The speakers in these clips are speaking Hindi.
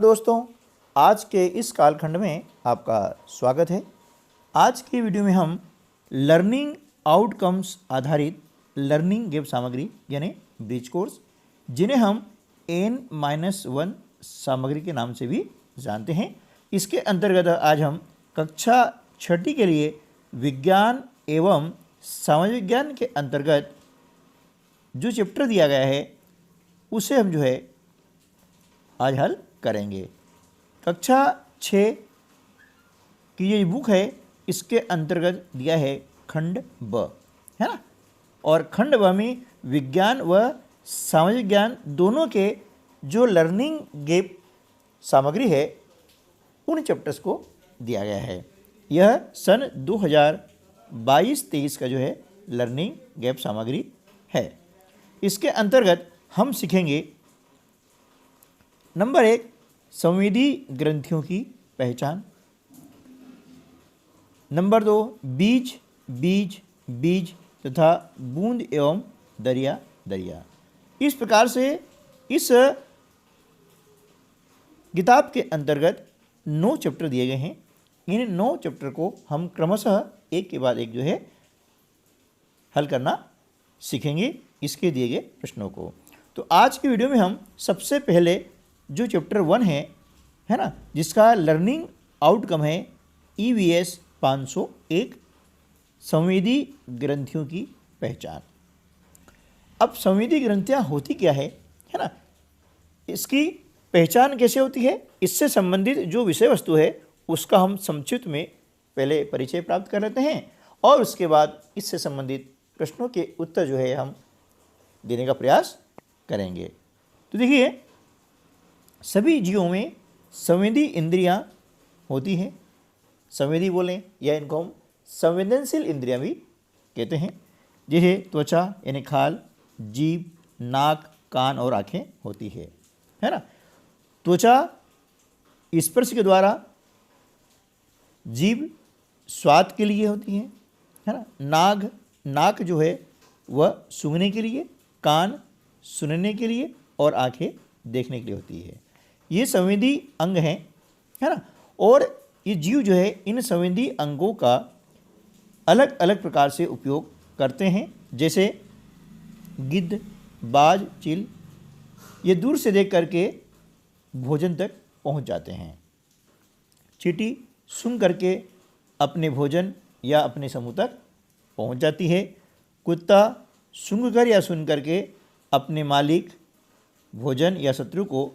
दोस्तों, आज के इस कालखंड में आपका स्वागत है। आज की वीडियो में हम लर्निंग आउटकम्स आधारित लर्निंग गैप सामग्री यानी ब्रिज कोर्स, जिन्हें हम N-1 सामग्री के नाम से भी जानते हैं, इसके अंतर्गत आज हम कक्षा 6 के लिए विज्ञान एवं सामाजिक विज्ञान के अंतर्गत जो चैप्टर दिया गया है उसे हम आज हल करेंगे। कक्षा 6 की ये बुक है, इसके अंतर्गत दिया है खंड ब, है ना। और खंड ब में विज्ञान व सामाजिक ज्ञान दोनों के जो लर्निंग गैप सामग्री है उन चैप्टर्स को दिया गया है। यह सन 2022-23 का लर्निंग गैप सामग्री है। इसके अंतर्गत हम सीखेंगे नंबर 1, संवेदी ग्रंथियों की पहचान। नंबर 2, बीज बीज बीज तथा बूंद एवं दरिया दरिया। इस प्रकार से इस किताब के अंतर्गत 9 चैप्टर दिए गए हैं। इन 9 चैप्टर को हम क्रमशः एक के बाद एक हल करना सीखेंगे इसके दिए गए प्रश्नों को। तो आज की वीडियो में हम सबसे पहले जो चैप्टर 1 है ना, जिसका लर्निंग आउटकम है EVS 501, संवेदी ग्रंथियों की पहचान। अब संवेदी ग्रंथियाँ होती क्या है ना, इसकी पहचान कैसे होती है, इससे संबंधित जो विषय वस्तु है उसका हम संक्षिप्त में पहले परिचय प्राप्त कर लेते हैं और उसके बाद इससे संबंधित प्रश्नों के उत्तर हम देने का प्रयास करेंगे। तो देखिए, सभी जीवों में संवेदी इंद्रियां होती हैं। संवेदी बोलें या इनको हम संवेदनशील इंद्रियां भी कहते हैं, जैसे त्वचा यानी खाल, जीभ, नाक, कान और आँखें होती है ना। त्वचा स्पर्श के द्वारा, जीभ स्वाद के लिए होती है ना। नाक वह सूंघने के लिए, कान सुनने के लिए और आँखें देखने के लिए होती है। ये संवेदी अंग हैं, है ना। और ये जीव इन संवेदी अंगों का अलग अलग प्रकार से उपयोग करते हैं, जैसे गिद्ध, बाज, चील ये दूर से देख करके भोजन तक पहुंच जाते हैं। चींटी सूंघ करके अपने भोजन या अपने समूह तक पहुंच जाती है। कुत्ता सूंघ कर या सुन करके अपने मालिक, भोजन या शत्रु को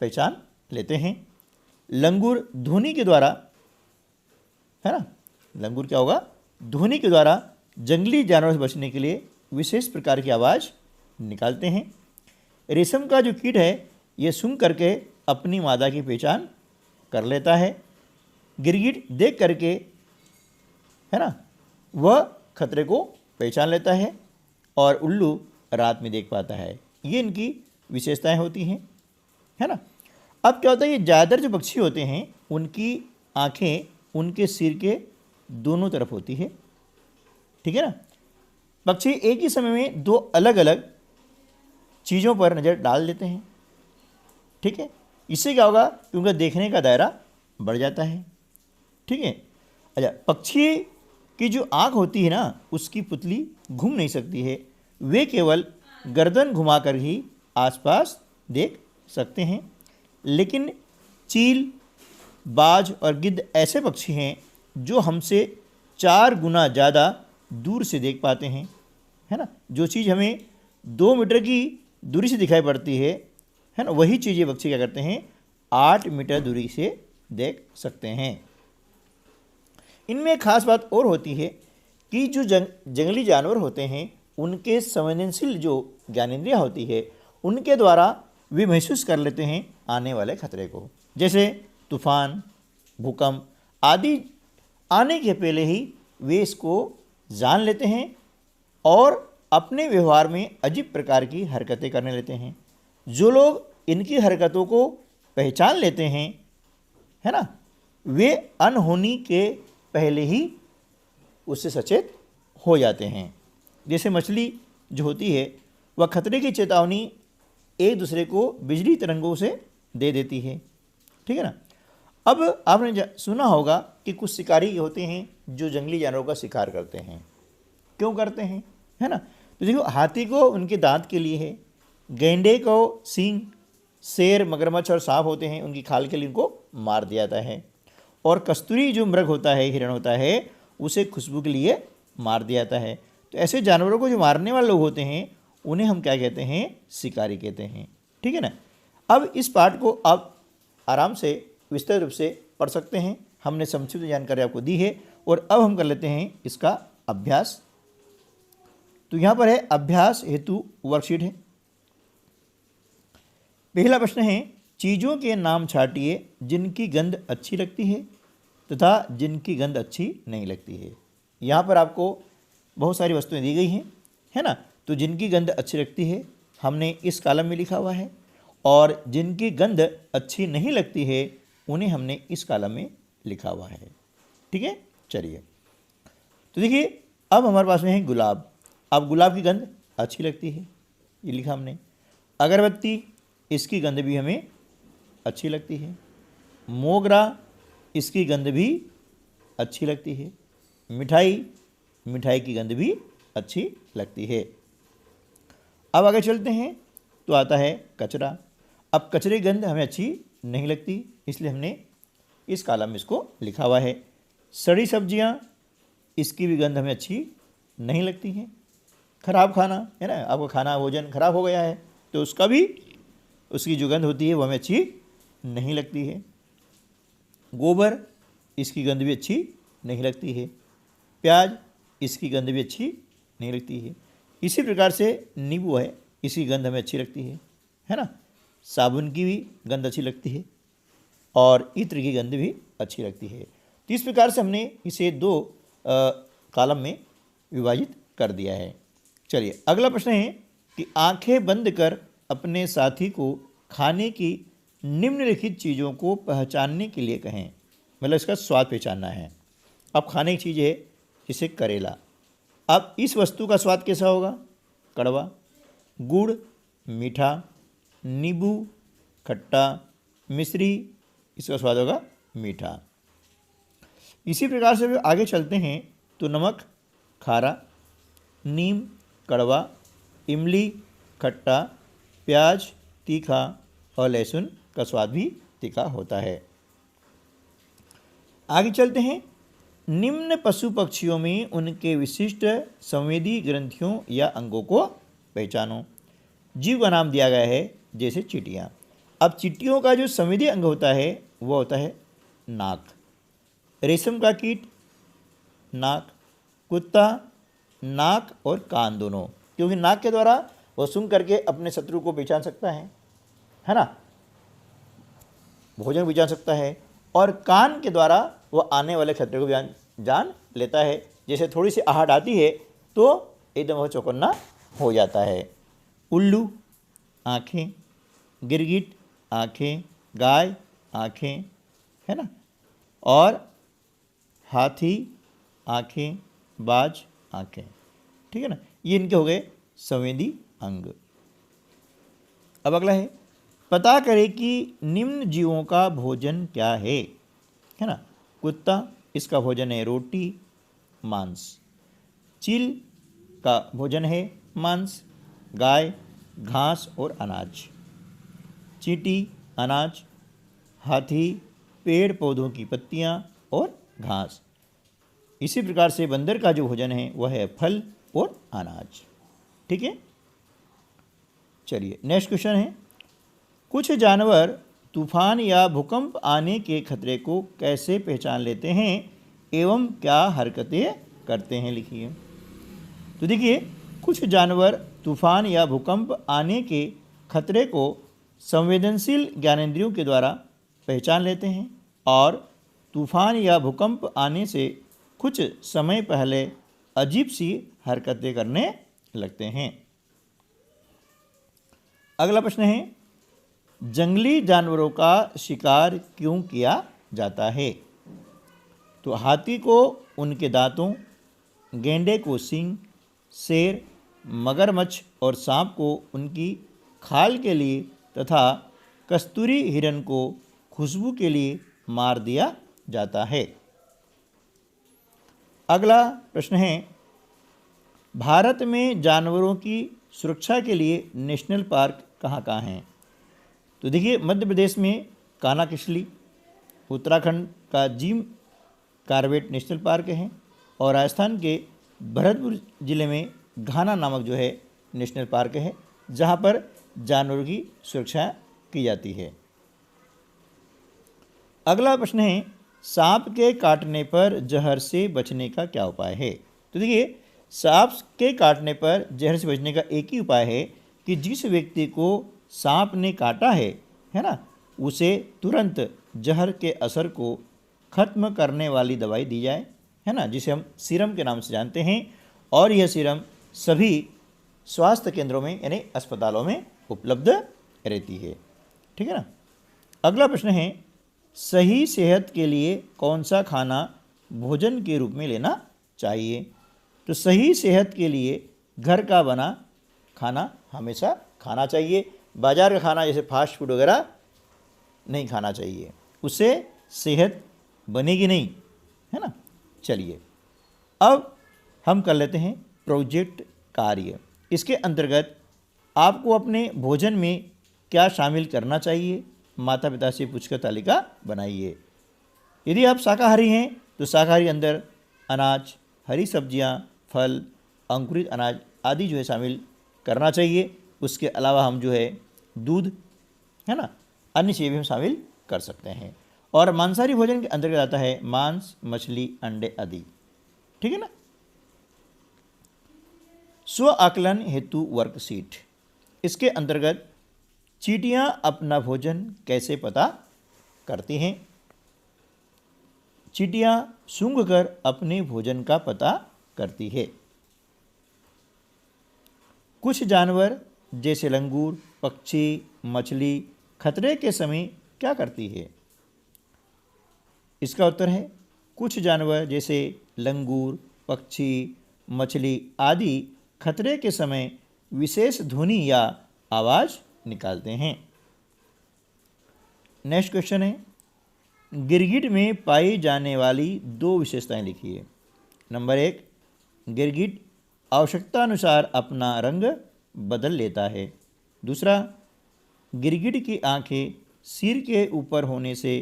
पहचान लेते हैं। लंगूर ध्वनि के द्वारा, है ना, लंगूर क्या होगा, ध्वनि के द्वारा जंगली जानवरों से बचने के लिए विशेष प्रकार की आवाज़ निकालते हैं। रेशम का जो कीट है ये सूंघ करके अपनी मादा की पहचान कर लेता है। गिरगिट देख करके, है ना, वह खतरे को पहचान लेता है और उल्लू रात में देख पाता है। ये इनकी विशेषताएं होती हैं, है ना। अब क्या होता है, ये ज़्यादातर जो पक्षी होते हैं उनकी आँखें उनके सिर के दोनों तरफ होती है, ठीक है ना। पक्षी एक ही समय में 2 अलग अलग चीज़ों पर नज़र डाल देते हैं, ठीक है। इससे क्या होगा कि उनका देखने का दायरा बढ़ जाता है, ठीक है। अच्छा, पक्षी की जो आँख होती है ना उसकी पुतली घूम नहीं सकती है, वे केवल गर्दन घुमाकर ही आसपास देख सकते हैं। लेकिन चील, बाज और गिद्ध ऐसे पक्षी हैं जो हमसे 4 गुना ज़्यादा दूर से देख पाते हैं, है ना। जो चीज़ हमें 2 मीटर की दूरी से दिखाई पड़ती है ना, वही चीज़ ये पक्षी क्या करते हैं 8 मीटर दूरी से देख सकते हैं। इनमें एक खास बात और होती है कि जो जंगली जानवर होते हैं उनके संवेदनशील जो ज्ञानेंद्रियाँ होती है उनके द्वारा वे महसूस कर लेते हैं आने वाले खतरे को, जैसे तूफान, भूकंप आदि आने के पहले ही वे इसको जान लेते हैं और अपने व्यवहार में अजीब प्रकार की हरकतें करने लेते हैं। जो लोग इनकी हरकतों को पहचान लेते हैं, है ना, वे अनहोनी के पहले ही उससे सचेत हो जाते हैं। जैसे मछली जो होती है वह खतरे की चेतावनी एक दूसरे को बिजली तरंगों से दे देती है। ठीक है ना। अब आपने सुना होगा कि कुछ शिकारी होते हैं जो जंगली जानवरों का शिकार करते हैं। क्यों करते हैं, है ना। तो देखो, हाथी को उनके दांत के लिए है, गैंडे को सींग, शेर, मगरमच्छ और सांप होते हैं उनकी खाल के लिए उनको मार दिया जाता है, और कस्तूरी जो मृग होता है, हिरण होता है, उसे खुशबू के लिए मार दिया जाता है। तो ऐसे जानवरों को जो मारने वाले लोग होते हैं उन्हें हम क्या कहते हैं, शिकारी कहते हैं। ठीक है ना। अब इस पाठ को आप आराम से विस्तृत रूप से पढ़ सकते हैं, हमने संक्षिप्त जानकारी आपको दी है। और अब हम कर लेते हैं इसका अभ्यास। तो यहाँ पर है अभ्यास हेतु वर्कशीट है। पहला प्रश्न है, चीज़ों के नाम छाटिए जिनकी गंध अच्छी लगती है तथा जिनकी गंध अच्छी नहीं लगती है। यहाँ पर आपको बहुत सारी वस्तुएं दी गई हैं, है ना। तो जिनकी गंध अच्छी लगती है हमने इस कॉलम में लिखा हुआ है, और जिनकी गंध अच्छी नहीं लगती है उन्हें हमने इस कॉलम में लिखा हुआ है। ठीक है, चलिए। तो देखिए, अब हमारे पास में है गुलाब। अब गुलाब की गंध अच्छी लगती है, ये लिखा हमने। अगरबत्ती, इसकी गंध भी हमें अच्छी लगती है। मोगरा, इसकी गंध भी अच्छी लगती है। मिठाई, मिठाई की गंध भी अच्छी लगती है। अब आगे चलते हैं तो आता है कचरा। अब कचरे की गंध हमें अच्छी नहीं लगती, इसलिए हमने इस कॉलम में इसको लिखा हुआ है। सड़ी सब्जियां, इसकी भी गंध हमें अच्छी नहीं लगती हैं। खराब खाना, है ना, आपका खाना भोजन खराब हो गया है तो उसका भी, उसकी जो गंध होती है वो हमें अच्छी नहीं लगती है। गोबर, इसकी गंध भी अच्छी नहीं लगती है। प्याज, इसकी गंध भी अच्छी नहीं लगती है। इसी प्रकार से नींबू है, इसकी गंध हमें अच्छी लगती है ना। साबुन की भी गंध अच्छी लगती है, और इत्र की गंध भी अच्छी लगती है। तो इस प्रकार से हमने इसे दो कॉलम में विभाजित कर दिया है। चलिए, अगला प्रश्न है कि आंखें बंद कर अपने साथी को खाने की निम्नलिखित चीज़ों को पहचानने के लिए कहें। मतलब इसका स्वाद पहचानना है। अब खाने की चीज़ है जैसे करेला। अब इस वस्तु का स्वाद कैसा होगा? कड़वा। गुड़ मीठा, नींबू खट्टा, मिश्री, इसका स्वाद होगा मीठा। इसी प्रकार से आगे चलते हैं तो नमक खारा, नीम कड़वा, इमली खट्टा, प्याज तीखा और लहसुन का स्वाद भी तीखा होता है। आगे चलते हैं, निम्न पशु पक्षियों में उनके विशिष्ट संवेदी ग्रंथियों या अंगों को पहचानो। जीव का नाम दिया गया है जैसे चींटियाँ। अब चींटियों का जो संवेदी अंग होता है वो होता है नाक। रेशम का कीट नाक, कुत्ता नाक और कान दोनों, क्योंकि नाक के द्वारा वह सूंघ करके अपने शत्रु को पहचान सकता है ना, भोजन पहचान सकता है, और कान के द्वारा वह आने वाले खतरे को जान लेता है। जैसे थोड़ी सी आहट आती है तो एकदम वह चौकन्ना हो जाता है। उल्लू आँखें, गिरगिट आँखें, गाय आँखें, है ना, और हाथी आँखें, बाज आँखें। ठीक है ना, ये इनके हो गए संवेदी अंग। अब अगला है, पता करें कि निम्न जीवों का भोजन क्या है ना। कुत्ता, इसका भोजन है रोटी मांस। चील का भोजन है मांस। गाय घास और अनाज। चींटी अनाज। हाथी पेड़ पौधों की पत्तियां और घास। इसी प्रकार से बंदर का जो भोजन है वह है फल और अनाज। ठीक है, चलिए नेक्स्ट क्वेश्चन है, कुछ जानवर तूफान या भूकंप आने के खतरे को कैसे पहचान लेते हैं एवं क्या हरकतें करते हैं, लिखिए। तो देखिए, कुछ जानवर तूफान या भूकंप आने के खतरे को संवेदनशील ज्ञानेंद्रियों के द्वारा पहचान लेते हैं और तूफान या भूकंप आने से कुछ समय पहले अजीब सी हरकतें करने लगते हैं। अगला प्रश्न है, जंगली जानवरों का शिकार क्यों किया जाता है? तो हाथी को उनके दांतों, गैंडे को सींग, शेर, मगरमच्छ और सांप को उनकी खाल के लिए तथा कस्तूरी हिरण को खुशबू के लिए मार दिया जाता है? अगला प्रश्न है, भारत में जानवरों की सुरक्षा के लिए नेशनल पार्क कहाँ कहाँ हैं? तो देखिए, मध्य प्रदेश में कान्हा-किसली, उत्तराखंड का जिम कॉर्बेट नेशनल पार्क है और राजस्थान के भरतपुर जिले में घाना नामक जो है नेशनल पार्क है, जहाँ पर जानवरों की सुरक्षा की जाती है। अगला प्रश्न है, सांप के काटने पर जहर से बचने का क्या उपाय है? तो देखिए, सांप के काटने पर जहर से बचने का एक ही उपाय है कि जिस व्यक्ति को सांप ने काटा है ना, उसे तुरंत जहर के असर को खत्म करने वाली दवाई दी जाए, है ना, जिसे हम सीरम के नाम से जानते हैं। और यह सीरम सभी स्वास्थ्य केंद्रों में यानी अस्पतालों में उपलब्ध रहती है। ठीक है ना। अगला प्रश्न है, सही सेहत के लिए कौन सा खाना भोजन के रूप में लेना चाहिए? तो सही सेहत के लिए घर का बना खाना हमेशा खाना चाहिए। बाजार का खाना जैसे फास्ट फूड वगैरह नहीं खाना चाहिए, उससे सेहत बनेगी नहीं, है ना। चलिए, अब हम कर लेते हैं प्रोजेक्ट कार्य। इसके अंतर्गत आपको अपने भोजन में क्या शामिल करना चाहिए, माता पिता से पूछकर तालिका बनाइए। यदि आप शाकाहारी हैं तो शाकाहारी अंदर अनाज, हरी सब्जियां, फल, अंकुरित अनाज आदि जो है शामिल करना चाहिए। उसके अलावा हम जो है दूध, है ना, अन्य चीज़ें भी हम शामिल कर सकते हैं। और मांसाहारी भोजन के अंतर्गत आता है मांस, मछली, अंडे आदि। ठीक है ना। स्व आकलन हेतु वर्कशीट, इसके अंतर्गत चींटियां अपना भोजन कैसे पता करती हैं? चींटियां सूंघकर अपने भोजन का पता करती है। कुछ जानवर जैसे लंगूर, पक्षी, मछली खतरे के समय क्या करती है? इसका उत्तर है कुछ जानवर जैसे लंगूर, पक्षी, मछली आदि खतरे के समय विशेष ध्वनि या आवाज़ निकालते हैं। नेक्स्ट क्वेश्चन है, गिरगिट में पाई जाने वाली 2 विशेषताएं लिखिए। नंबर 1, गिरगिट आवश्यकतानुसार अपना रंग बदल लेता है। दूसरा, गिरगिट की आंखें सिर के ऊपर होने से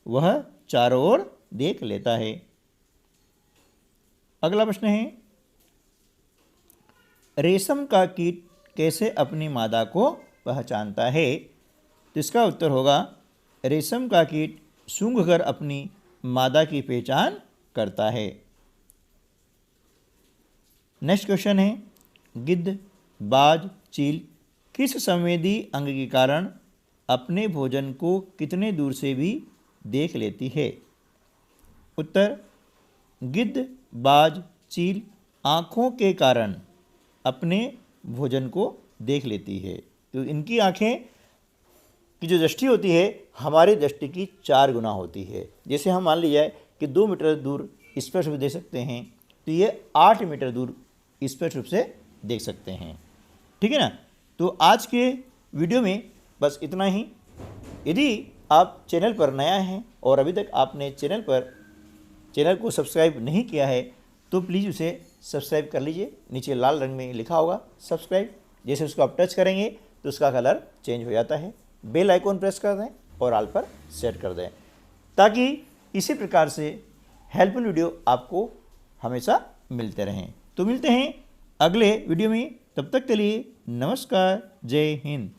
वह चारों ओर देख लेता है। अगला प्रश्न है, रेशम का कीट कैसे अपनी मादा को पहचानता है? तो इसका उत्तर होगा रेशम का कीट सूंघकर अपनी मादा की पहचान करता है। नेक्स्ट क्वेश्चन है, गिद्ध, बाज, चील किस संवेदी अंग के कारण अपने भोजन को कितने दूर से भी देख लेती है? उत्तर, गिद्ध, बाज, चील आँखों के कारण अपने भोजन को देख लेती है। तो इनकी आँखें की जो दृष्टि होती है हमारी दृष्टि की 4 गुना होती है। जैसे हम मान लीजिए कि 2 मीटर दूर स्पष्ट रूप से देख सकते हैं, तो ये 8 मीटर दूर स्पष्ट रूप से देख सकते हैं। ठीक है ना। तो आज के वीडियो में बस इतना ही। यदि आप चैनल पर नया हैं और अभी तक आपने चैनल को सब्सक्राइब नहीं किया है तो प्लीज़ उसे सब्सक्राइब कर लीजिए। नीचे लाल रंग में लिखा होगा सब्सक्राइब, जैसे उसको आप टच करेंगे तो उसका कलर चेंज हो जाता है। बेल आइकॉन प्रेस कर दें और ऑल पर सेट कर दें, ताकि इसी प्रकार से हेल्पफुल वीडियो आपको हमेशा मिलते रहें। तो मिलते हैं अगले वीडियो में, तब तक के लिए नमस्कार, जय हिंद।